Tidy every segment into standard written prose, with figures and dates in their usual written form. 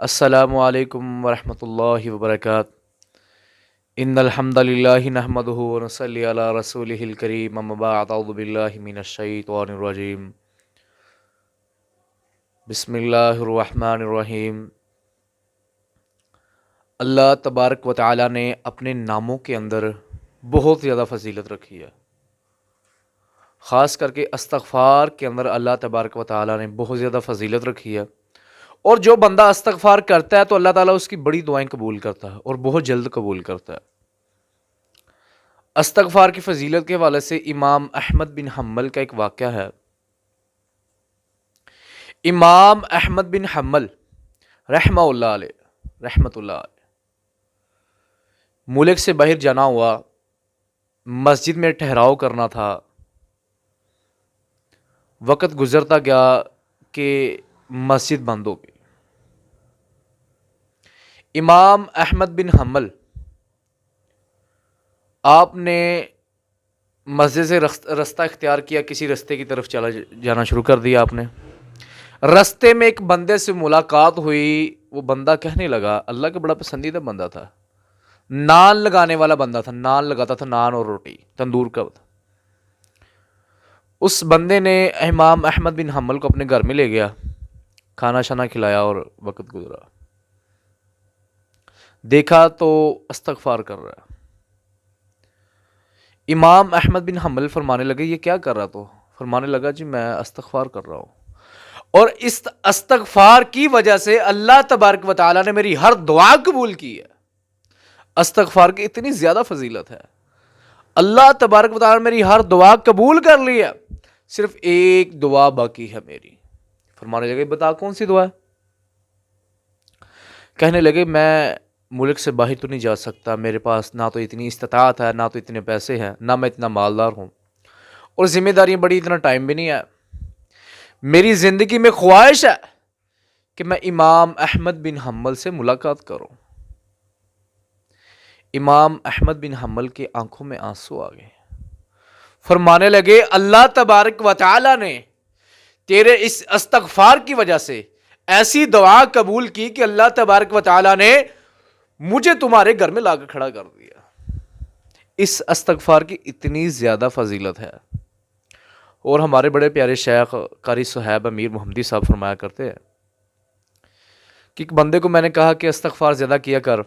السلام علیکم ورحمۃ اللہ وبرکاتہ۔ ان الحمد للہ نحمدہ ونصلی علی رسولہ الکریم، اما بعد، اعوذ باللہ من الشیطان الرجیم، بسم اللہ الرحمن الرحیم۔ اللہ تبارک و تعالی نے اپنے ناموں کے اندر بہت زیادہ فضیلت رکھی ہے، خاص کر کے استغفار کے اندر اللہ تبارک و تعالی نے بہت زیادہ فضیلت رکھی ہے، اور جو بندہ استغفار کرتا ہے تو اللہ تعالیٰ اس کی بڑی دعائیں قبول کرتا ہے اور بہت جلد قبول کرتا ہے۔ استغفار کی فضیلت کے حوالے سے امام احمد بن حنبل کا ایک واقعہ ہے۔ امام احمد بن حنبل رحمہ اللہ علیہ رحمۃ اللہ علیہ ملک سے باہر جانا ہوا، مسجد میں ٹھہراؤ کرنا تھا، وقت گزرتا گیا کہ مسجد بند ہو گئی۔ امام احمد بن حنبل آپ نے مسجد سے رستہ اختیار کیا، کسی رستے کی طرف چلا جانا شروع کر دیا۔ آپ نے رستے میں ایک بندے سے ملاقات ہوئی، وہ بندہ کہنے لگا، اللہ کا بڑا پسندیدہ بندہ تھا، نان لگانے والا بندہ تھا، نان لگاتا تھا، نان اور روٹی تندور کا تھا۔ اس بندے نے امام احمد بن حنبل کو اپنے گھر میں لے گیا، کھانا شانا کھلایا اور وقت گزرا۔ دیکھا تو استغفار کر رہا ہے۔ امام احمد بن حنبل فرمانے لگے، یہ کیا کر رہا؟ تو فرمانے لگا، جی میں استغفار کر رہا ہوں، اور اس استغفار کی وجہ سے اللہ تبارک و تعالیٰ نے میری ہر دعا قبول کی ہے۔ استغفار کی اتنی زیادہ فضیلت ہے، اللہ تبارک و تعالیٰ نے میری ہر دعا قبول کر لی ہے، صرف ایک دعا باقی ہے میری۔ فرمانے لگے، بتا کون سی دعا ہے؟ کہنے لگے، میں ملک سے باہر تو نہیں جا سکتا، میرے پاس نہ تو اتنی استطاعت ہے، نہ تو اتنے پیسے ہیں، نہ میں اتنا مالدار ہوں، اور ذمہ داریاں بڑی، اتنا ٹائم بھی نہیں ہے۔ میری زندگی میں خواہش ہے کہ میں امام احمد بن حنبل سے ملاقات کروں۔ امام احمد بن حنبل کی آنکھوں میں آنسو آ گئے، فرمانے لگے، اللہ تبارک و تعالی نے تیرے اس استغفار کی وجہ سے ایسی دعا قبول کی کہ اللہ تبارک و تعالی نے مجھے تمہارے گھر میں لا کے کھڑا کر دیا۔ اس استغفار کی اتنی زیادہ فضیلت ہے، اور ہمارے بڑے پیارے شیخ قاری صہیب امیر محمدی صاحب فرمایا کرتے ہیں کہ ایک بندے کو میں نے کہا کہ استغفار زیادہ کیا کر،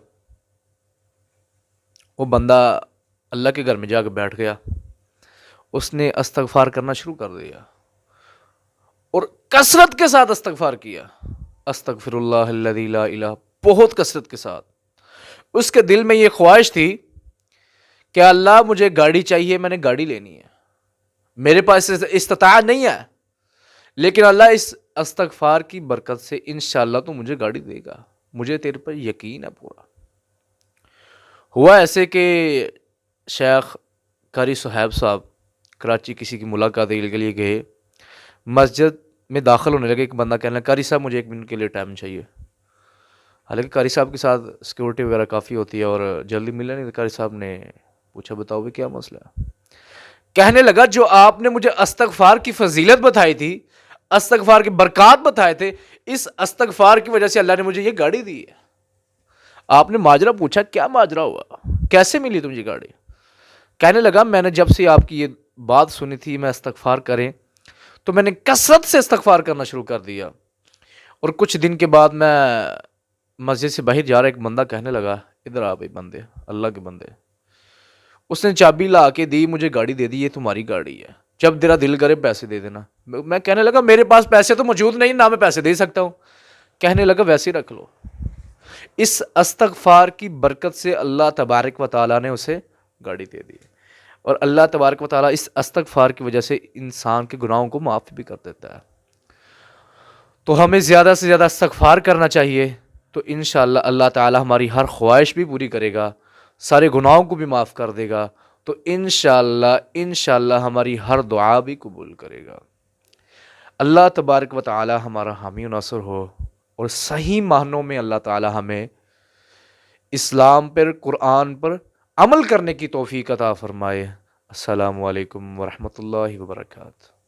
وہ بندہ اللہ کے گھر میں جا کے بیٹھ گیا، اس نے استغفار کرنا شروع کر دیا، اور کثرت کے ساتھ استغفار کیا، استغفر اللہ الذی لا الہ، بہت کثرت کے ساتھ۔ اس کے دل میں یہ خواہش تھی کہ اللہ مجھے گاڑی چاہیے، میں نے گاڑی لینی ہے، میرے پاس استطاعت نہیں ہے، لیکن اللہ اس استغفار کی برکت سے انشاءاللہ تو مجھے گاڑی دے گا، مجھے تیرے پر یقین ہے پورا۔ ہوا ایسے کہ شیخ قاری صہیب صاحب کراچی کسی کی ملاقات کے لیے گئے، مسجد میں داخل ہونے لگے، ایک بندہ کہنے لگا، قاری صاحب مجھے 1 منٹ کے لیے ٹائم چاہیے۔ حالانکہ قاری صاحب کے ساتھ سیکورٹی وغیرہ کافی ہوتی ہے، اور جلدی ملا نہیں، تو قاری صاحب نے پوچھا، بتاؤ بھی کیا مسئلہ ہے؟ کہنے لگا، جو آپ نے مجھے استغفار کی فضیلت بتائی تھی، استغفار کی برکات بتائے تھے، اس استغفار کی وجہ سے اللہ نے مجھے یہ گاڑی دی ہے۔ آپ نے ماجرا پوچھا، کیا ماجرا ہوا، کیسے ملی تمہیں گاڑی؟ کہنے لگا، میں نے جب سے آپ کی یہ بات سنی تھی میں استغفار کریں، تو میں نے کثرت سے استغفار کرنا شروع کر دیا، اور کچھ دن کے بعد میں مسجد سے باہر جا رہا، ایک بندہ کہنے لگا، ادھر آ بھائی بندے، اللہ کے بندے، اس نے چابی لا کے دی، مجھے گاڑی دے دی، یہ تمہاری گاڑی ہے، جب تیرا دل کرے پیسے دے دینا۔ میں کہنے لگا، میرے پاس پیسے تو موجود نہیں، نہ میں پیسے دے سکتا ہوں۔ کہنے لگا، ویسے ہی رکھ لو۔ اس استغفار کی برکت سے اللہ تبارک و تعالیٰ نے اسے گاڑی دے دی، اور اللہ تبارک و تعالیٰ اس استغفار کی وجہ سے انسان کے گناہوں کو معاف بھی کر دیتا ہے۔ تو ہمیں زیادہ سے زیادہ استغفار کرنا چاہیے، تو انشاءاللہ اللہ تعالیٰ ہماری ہر خواہش بھی پوری کرے گا، سارے گناہوں کو بھی معاف کر دے گا، تو انشاءاللہ ہماری ہر دعا بھی قبول کرے گا۔ اللہ تبارک و تعالیٰ ہمارا حامی و ناصر ہو، اور صحیح معنوں میں اللہ تعالیٰ ہمیں اسلام پر، قرآن پر عمل کرنے کی توفیق عطا فرمائے۔ السلام علیکم ورحمۃ اللہ وبرکاتہ۔